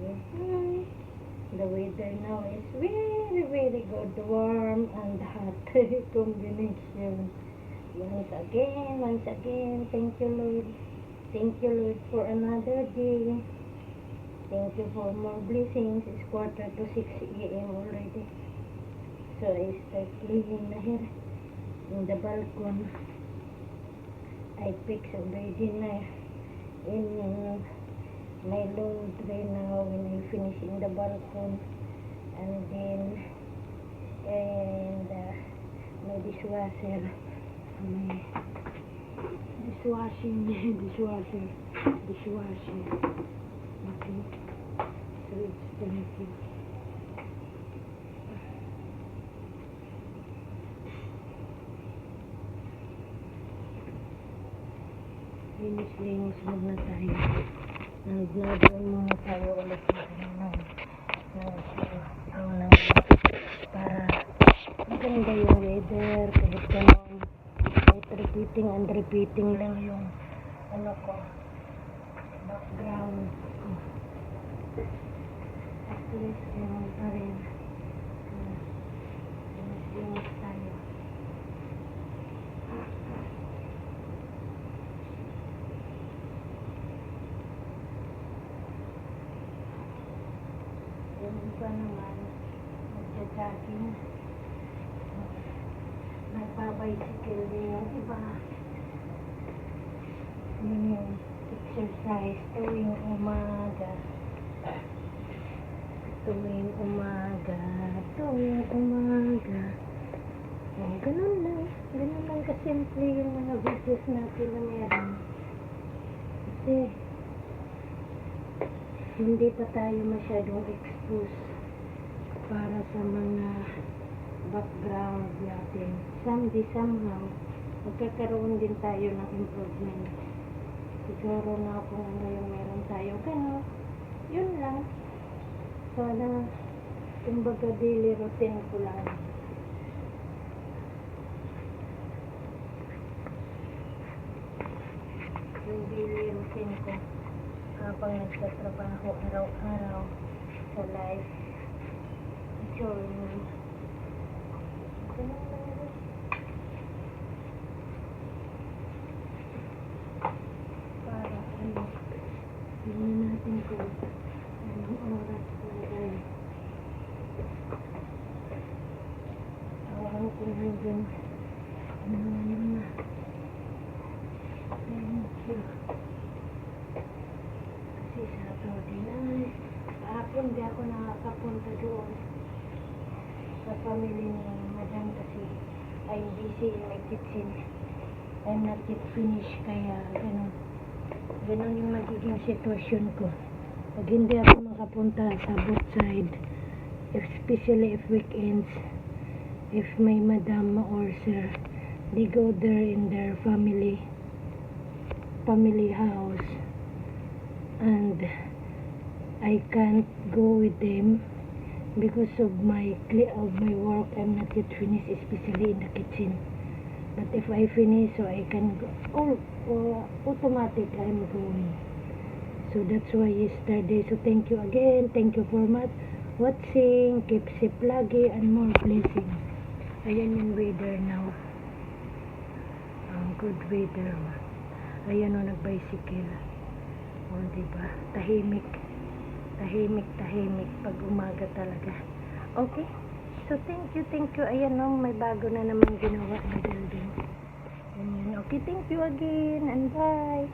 Hi. The weather now is very, very good. Warm and hot combination. Once again, thank you, Lord. Thank you, Lord, for another day. Thank you for more blessings. It's 5:45 a.m. already. So I start cleaning here in the balcony. I fix already na in my laundry now when I finish in the balcony, and then my dishwasher, my dishwasher. Okay, so it's thank you. Linis muna tayo. Nag-down muna tayo ulit para maganda yung weather, kahit ganun, kahit repeating lang yung background. At least ganun pa rin. Linis tayo. Yung iba naman, nagja-jogging, nagbabicycle din yung iba. Yun yung exercise tuwing umaga. Ganun lang kasimple yung mga videos natin na meron. Kasi hindi pa tayo masyadong exposed para sa mga background natin. Somehow, magkakaroon din tayo ng improvement. Siguro na kung ano yung meron tayo. Ganun, yun lang. Sana, kumbaga daily routine ko lang. Yung daily routine ko habang nagtatrabaho araw-araw sa life journey. Para tingnan natin kung anong oras na tayo. Awan ko hanggang yun na. Thank you. Kasi Saturday na kahapon di ako nakakapunta doon sa family ni Madam kasi I'm busy in my kitchen. I'm not yet finished, kaya ganun yung magiging sitwasyon ko pag hindi ako makapunta sa both side, especially if weekends, if my madam or sir they go there in their family house and I can't go with them because of my work. I'm not yet finished, especially in the kitchen. But if I finish, so I can go, automatic I'm going. So that's why yesterday. So thank you again. Thank you for watching. Keep safe lagi and more blessings. Ayan yung weather now. Good weather. Ayan o, nag-bicycle. O, diba? Tahimik pag umaga talaga. Okay? So, thank you. Ayan o, may bago na naman ginawa na building. Ayan. Okay, thank you again and bye.